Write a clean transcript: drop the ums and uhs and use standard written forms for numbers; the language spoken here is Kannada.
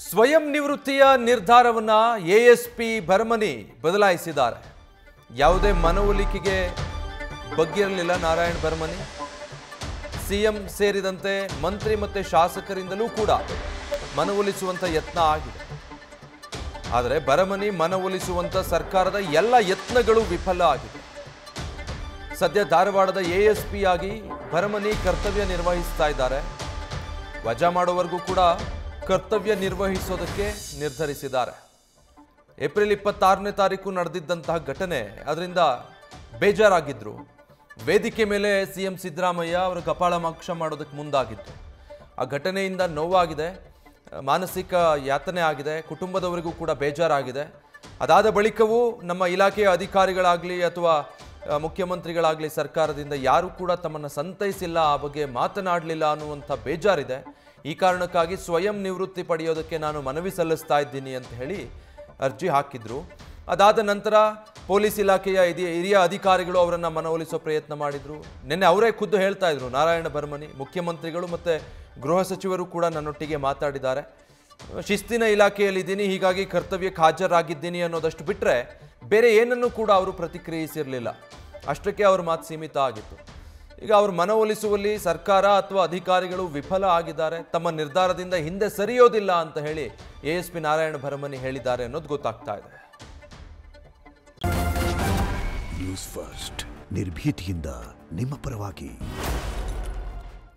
ಸ್ವಯಂ ನಿವೃತ್ತಿಯ ನಿರ್ಧಾರವನ್ನ ಎಎಸ್ಪಿ ಭರಮನಿ ಬದಲಾಯಿಸಿದ್ದಾರೆ. ಯಾವುದೇ ಮನವೊಲಿಕೆಗೆ ಬಗ್ಗಿರಲಿಲ್ಲ ನಾರಾಯಣ್ ಭರಮನಿ. ಸಿಎಂ ಸೇರಿದಂತೆ ಮಂತ್ರಿ ಮತ್ತು ಶಾಸಕರಿಂದಲೂ ಕೂಡ ಮನವೊಲಿಸುವಂತ ಯತ್ನ ಆಗಿದೆ. ಆದರೆ ಭರಮನಿ ಮನವೊಲಿಸುವಂತ ಸರ್ಕಾರದ ಎಲ್ಲ ಯತ್ನಗಳು ವಿಫಲ ಆಗಿದೆ. ಸದ್ಯ ಧಾರವಾಡದ ಎಎಸ್ಪಿ ಆಗಿ ಭರಮನಿ ಕರ್ತವ್ಯ ನಿರ್ವಹಿಸ್ತಾ ಇದ್ದಾರೆ. ವಜಾ ಮಾಡುವವರೆಗೂ ಕೂಡ ಕರ್ತವ್ಯ ನಿರ್ವಹಿಸೋದಕ್ಕೆ ನಿರ್ಧರಿಸಿದ್ದಾರೆ. ಏಪ್ರಿಲ್ 26ನೇ ತಾರೀಕು ನಡೆದಿದ್ದಂತಹ ಘಟನೆ, ಅದರಿಂದ ಬೇಜಾರಾಗಿದ್ರು. ವೇದಿಕೆ ಮೇಲೆ ಸಿಎಂ ಸಿದ್ದರಾಮಯ್ಯ ಅವರು ಕಪಾಳಮೋಕ್ಷ ಮಾಡೋದಕ್ಕೆ ಮುಂದಾಗಿದ್ದು. ಆ ಘಟನೆಯಿಂದ ನೋವಾಗಿದೆ, ಮಾನಸಿಕ ಯಾತನೆ ಆಗಿದೆ, ಕುಟುಂಬದವರಿಗೂ ಕೂಡ ಬೇಜಾರಾಗಿದೆ. ಅದಾದ ಬಳಿಕವೂ ನಮ್ಮ ಇಲಾಖೆಯ ಅಧಿಕಾರಿಗಳಾಗಲಿ ಅಥವಾ ಮುಖ್ಯಮಂತ್ರಿಗಳಾಗಲಿ ಸರ್ಕಾರದಿಂದ ಯಾರೂ ಕೂಡ ತಮ್ಮನ್ನು ಸಂತೈಸಿಲ್ಲ, ಆ ಬಗ್ಗೆ ಮಾತನಾಡಲಿಲ್ಲ ಅನ್ನುವಂಥ ಬೇಜಾರಿದೆ. ಈ ಕಾರಣಕ್ಕಾಗಿ ಸ್ವಯಂ ನಿವೃತ್ತಿ ಪಡೆಯೋದಕ್ಕೆ ನಾನು ಮನವಿ ಸಲ್ಲಿಸ್ತಾ ಇದ್ದೀನಿ ಅಂತ ಹೇಳಿ ಅರ್ಜಿ ಹಾಕಿದ್ರು. ಅದಾದ ನಂತರ ಪೊಲೀಸ್ ಇಲಾಖೆಯ ಹಿರಿಯ ಅಧಿಕಾರಿಗಳು ಅವರನ್ನು ಮನವೊಲಿಸೋ ಪ್ರಯತ್ನ ಮಾಡಿದರು. ನಿನ್ನೆ ಅವರೇ ಖುದ್ದು ಹೇಳ್ತಾ ಇದ್ರು, ನಾರಾಯಣ ಭರಮನಿ, ಮುಖ್ಯಮಂತ್ರಿಗಳು ಮತ್ತು ಗೃಹ ಸಚಿವರು ಕೂಡ ನನ್ನೊಟ್ಟಿಗೆ ಮಾತಾಡಿದ್ದಾರೆ. ಶಿಸ್ತಿನ ಇಲಾಖೆಯಲ್ಲಿದ್ದೀನಿ, ಹೀಗಾಗಿ ಕರ್ತವ್ಯಕ್ಕೆ ಹಾಜರಾಗಿದ್ದೀನಿ ಅನ್ನೋದಷ್ಟು ಬಿಟ್ಟರೆ ಬೇರೆ ಏನನ್ನೂ ಕೂಡ ಅವರು ಪ್ರತಿಕ್ರಿಯಿಸಿರಲಿಲ್ಲ. ಅಷ್ಟಕ್ಕೆ ಅವ್ರ ಮಾತು ಸೀಮಿತ ಆಗಿತ್ತು. ಈಗ ಅವರು ಮನವೊಲಿಸುವಲ್ಲಿ ಸರ್ಕಾರ ಅಥವಾ ಅಧಿಕಾರಿಗಳು ವಿಫಲ ಆಗಿದ್ದಾರೆ, ತಮ್ಮ ನಿರ್ಧಾರದಿಂದ ಹಿಂದೆ ಸರಿಯೋದಿಲ್ಲ ಅಂತ ಹೇಳಿ ಎಎಸ್ಪಿ ನಾರಾಯಣ ಭರಮನಿ ಹೇಳಿದ್ದಾರೆ ಅನ್ನೋದು ಗೊತ್ತಾಗ್ತಾ ಇದೆ. ನ್ಯೂಸ್ ಫಸ್ಟ್ ನಿರ್ಭೀತಿಯಿಂದ ನಿಮ್ಮ ಪರವಾಗಿ.